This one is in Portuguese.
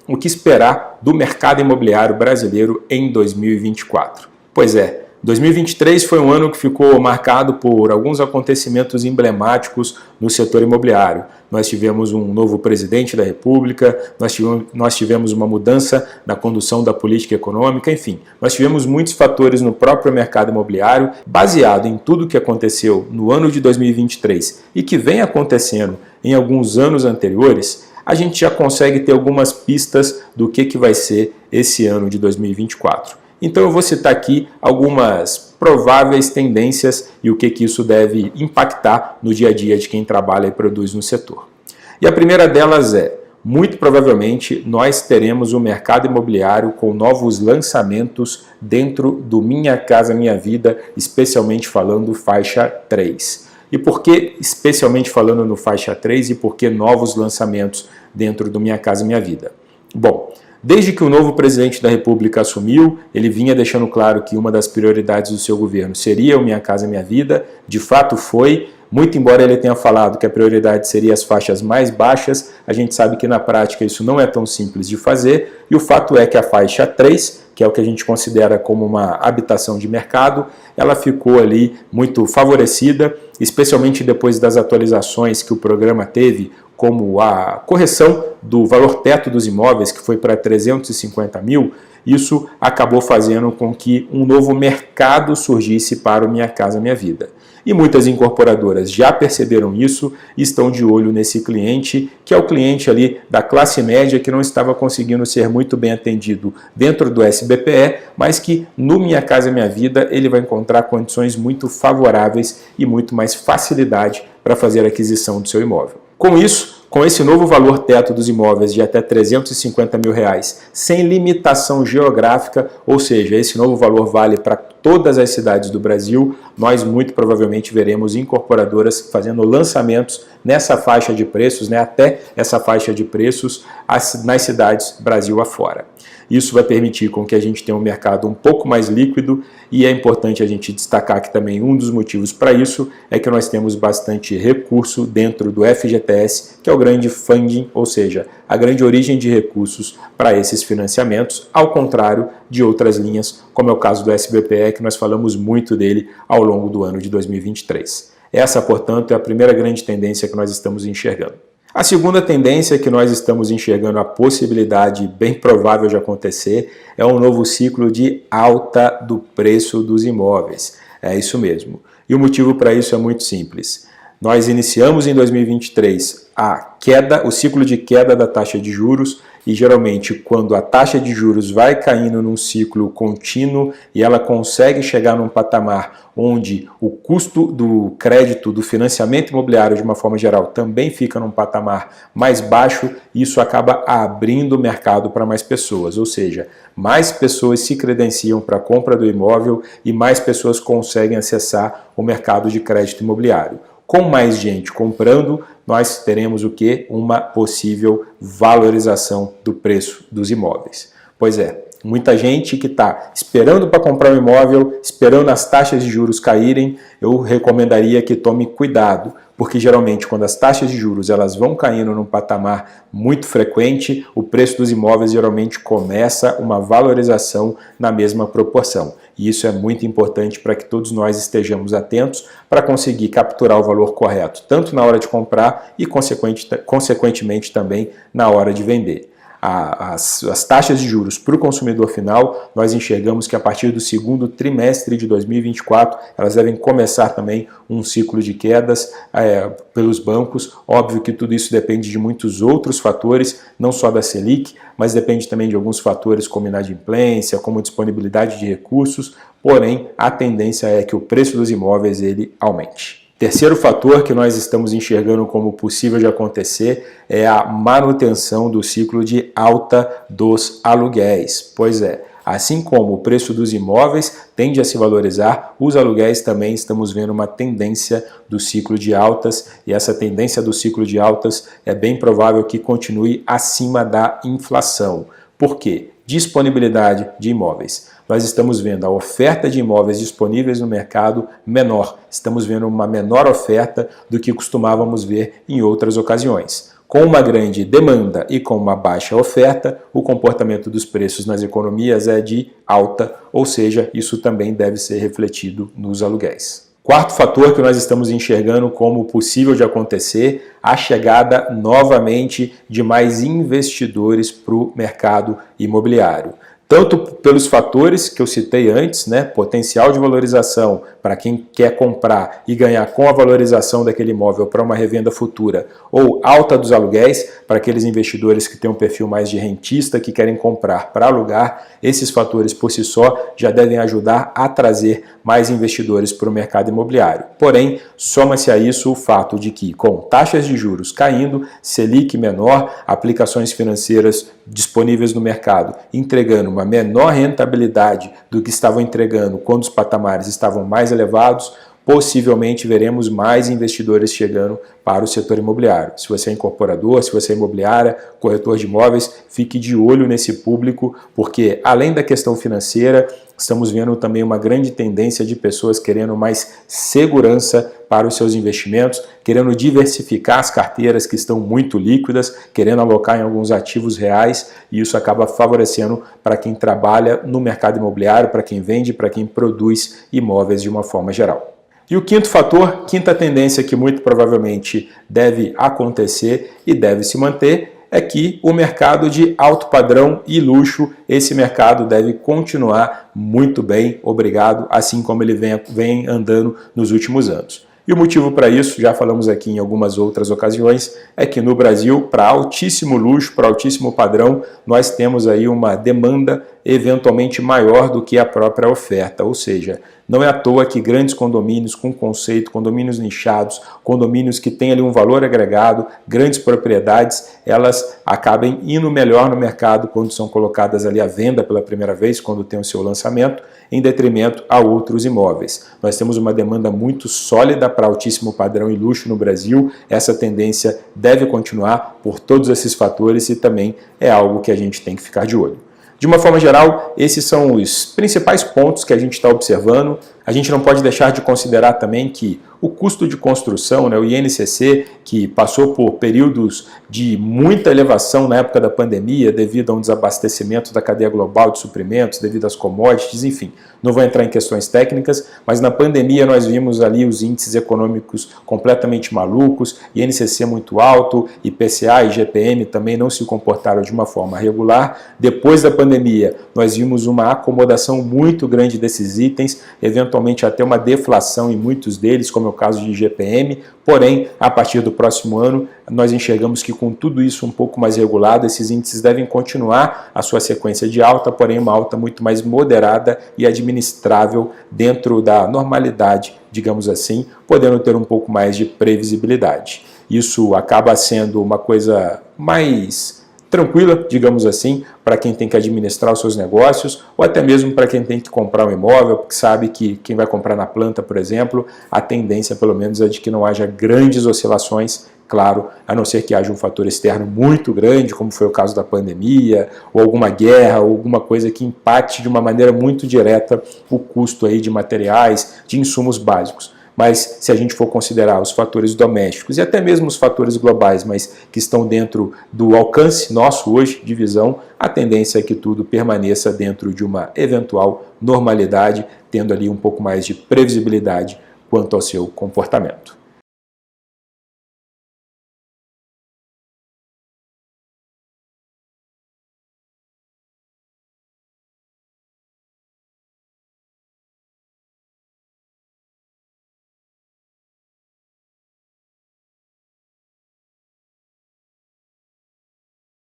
o que esperar do mercado imobiliário brasileiro em 2024. Pois é, 2023 foi um ano que ficou marcado por alguns acontecimentos emblemáticos no setor imobiliário. Nós tivemos um novo presidente da República, nós tivemos uma mudança na condução da política econômica, enfim, nós tivemos muitos fatores no próprio mercado imobiliário, baseado em tudo que aconteceu no ano de 2023 e que vem acontecendo em alguns anos anteriores. A gente já consegue ter algumas pistas do que vai ser esse ano de 2024. Então eu vou citar aqui algumas prováveis tendências e o que isso deve impactar no dia a dia de quem trabalha e produz no setor. E a primeira delas é, muito provavelmente nós teremos o mercado imobiliário com novos lançamentos dentro do Minha Casa Minha Vida, especialmente falando faixa 3. E por que especialmente falando no faixa 3 e por que novos lançamentos dentro do Minha Casa Minha Vida? Bom, desde que o novo presidente da República assumiu, ele vinha deixando claro que uma das prioridades do seu governo seria o Minha Casa Minha Vida, de fato foi, muito embora ele tenha falado que a prioridade seria as faixas mais baixas, a gente sabe que na prática isso não é tão simples de fazer, e o fato é que a faixa 3, que é o que a gente considera como uma habitação de mercado, ela ficou ali muito favorecida, especialmente depois das atualizações que o programa teve, como a correção do valor teto dos imóveis, que foi para 350 mil, isso acabou fazendo com que um novo mercado surgisse para o Minha Casa Minha Vida. E muitas incorporadoras já perceberam isso e estão de olho nesse cliente, que é o cliente ali da classe média que não estava conseguindo ser muito bem atendido dentro do SBPE, mas que no Minha Casa Minha Vida ele vai encontrar condições muito favoráveis e muito mais facilidade para fazer a aquisição do seu imóvel. Com isso, com esse novo valor teto dos imóveis de até 350 mil reais, sem limitação geográfica, ou seja, esse novo valor vale para todas as cidades do Brasil, nós muito provavelmente veremos incorporadoras fazendo lançamentos nessa faixa de preços, até essa faixa de preços nas cidades Brasil afora. Isso vai permitir com que a gente tenha um mercado um pouco mais líquido e é importante a gente destacar que também um dos motivos para isso é que nós temos bastante recurso dentro do FGTS, que é o grande funding, ou seja, a grande origem de recursos para esses financiamentos, ao contrário de outras linhas, como é o caso do SBPE, que nós falamos muito dele ao longo do ano de 2023. Essa, portanto, é a primeira grande tendência que nós estamos enxergando. A segunda tendência que nós estamos enxergando a possibilidade bem provável de acontecer é um novo ciclo de alta do preço dos imóveis. É isso mesmo. E o motivo para isso é muito simples. Nós iniciamos em 2023 o ciclo de queda da taxa de juros e geralmente quando a taxa de juros vai caindo num ciclo contínuo e ela consegue chegar num patamar onde o custo do crédito, do financiamento imobiliário de uma forma geral também fica num patamar mais baixo, isso acaba abrindo o mercado para mais pessoas, ou seja, mais pessoas se credenciam para a compra do imóvel e mais pessoas conseguem acessar o mercado de crédito imobiliário. Com mais gente comprando, nós teremos o quê? Uma possível valorização do preço dos imóveis. Pois é, muita gente que está esperando para comprar um imóvel, esperando as taxas de juros caírem, eu recomendaria que tome cuidado, porque geralmente quando as taxas de juros elas vão caindo num patamar muito frequente, o preço dos imóveis geralmente começa uma valorização na mesma proporção. E isso é muito importante para que todos nós estejamos atentos para conseguir capturar o valor correto, tanto na hora de comprar e consequentemente também na hora de vender. As taxas de juros para o consumidor final, nós enxergamos que a partir do segundo trimestre de 2024, elas devem começar também um ciclo de quedas pelos bancos. Óbvio que tudo isso depende de muitos outros fatores, não só da Selic, mas depende também de alguns fatores como inadimplência, como disponibilidade de recursos, porém a tendência é que o preço dos imóveis ele aumente. Terceiro fator que nós estamos enxergando como possível de acontecer é a manutenção do ciclo de alta dos aluguéis. Pois é, assim como o preço dos imóveis tende a se valorizar, os aluguéis também estamos vendo uma tendência do ciclo de altas e essa tendência do ciclo de altas é bem provável que continue acima da inflação. Por quê? Disponibilidade de imóveis. Nós estamos vendo a oferta de imóveis disponíveis no mercado menor. Estamos vendo uma menor oferta do que costumávamos ver em outras ocasiões. Com uma grande demanda e com uma baixa oferta, o comportamento dos preços nas economias é de alta, ou seja, isso também deve ser refletido nos aluguéis. Quarto fator que nós estamos enxergando como possível de acontecer, a chegada novamente de mais investidores para o mercado imobiliário. Tanto pelos fatores que eu citei antes, né, potencial de valorização para quem quer comprar e ganhar com a valorização daquele imóvel para uma revenda futura, ou alta dos aluguéis para aqueles investidores que têm um perfil mais de rentista, que querem comprar para alugar. Esses fatores por si só já devem ajudar a trazer mais investidores para o mercado imobiliário. Porém, soma-se a isso o fato de que, com taxas de juros caindo, Selic menor, aplicações financeiras disponíveis no mercado entregando uma menor rentabilidade do que estavam entregando quando os patamares estavam mais elevados, possivelmente veremos mais investidores chegando para o setor imobiliário. Se você é incorporador, se você é imobiliária, corretor de imóveis, fique de olho nesse público, porque além da questão financeira, estamos vendo também uma grande tendência de pessoas querendo mais segurança para os seus investimentos, querendo diversificar as carteiras que estão muito líquidas, querendo alocar em alguns ativos reais, e isso acaba favorecendo para quem trabalha no mercado imobiliário, para quem vende, para quem produz imóveis de uma forma geral. E o quinto fator, quinta tendência que muito provavelmente deve acontecer e deve se manter, é que o mercado de alto padrão e luxo, esse mercado deve continuar muito bem, obrigado, assim como ele vem andando nos últimos anos. E o motivo para isso, já falamos aqui em algumas outras ocasiões, é que no Brasil, para altíssimo luxo, para altíssimo padrão, nós temos aí uma demanda eventualmente maior do que a própria oferta, ou seja, não é à toa que grandes condomínios com conceito, condomínios nichados, condomínios que têm ali um valor agregado, grandes propriedades, elas acabem indo melhor no mercado quando são colocadas ali à venda pela primeira vez, quando tem o seu lançamento, em detrimento a outros imóveis. Nós temos uma demanda muito sólida para altíssimo padrão e luxo no Brasil, essa tendência deve continuar por todos esses fatores e também é algo que a gente tem que ficar de olho. De uma forma geral, esses são os principais pontos que a gente está observando. A gente não pode deixar de considerar também que o custo de construção, né, o INCC, que passou por períodos de muita elevação na época da pandemia, devido a um desabastecimento da cadeia global de suprimentos, devido às commodities, enfim, não vou entrar em questões técnicas, mas na pandemia nós vimos ali os índices econômicos completamente malucos, INCC muito alto, IPCA e IGPM também não se comportaram de uma forma regular. Depois da pandemia, nós vimos uma acomodação muito grande desses itens, eventualmente até uma deflação em muitos deles, como é o caso de IGPM, porém, a partir do próximo ano, nós enxergamos que com tudo isso um pouco mais regulado, esses índices devem continuar a sua sequência de alta, porém uma alta muito mais moderada e administrável dentro da normalidade, digamos assim, podendo ter um pouco mais de previsibilidade. Isso acaba sendo uma coisa mais tranquila, digamos assim, para quem tem que administrar os seus negócios ou até mesmo para quem tem que comprar um imóvel, porque sabe que quem vai comprar na planta, por exemplo, a tendência pelo menos é de que não haja grandes oscilações, claro, a não ser que haja um fator externo muito grande, como foi o caso da pandemia, ou alguma guerra, ou alguma coisa que impacte de uma maneira muito direta o custo aí de materiais, de insumos básicos. Mas se a gente for considerar os fatores domésticos e até mesmo os fatores globais, mas que estão dentro do alcance nosso hoje de visão, a tendência é que tudo permaneça dentro de uma eventual normalidade, tendo ali um pouco mais de previsibilidade quanto ao seu comportamento.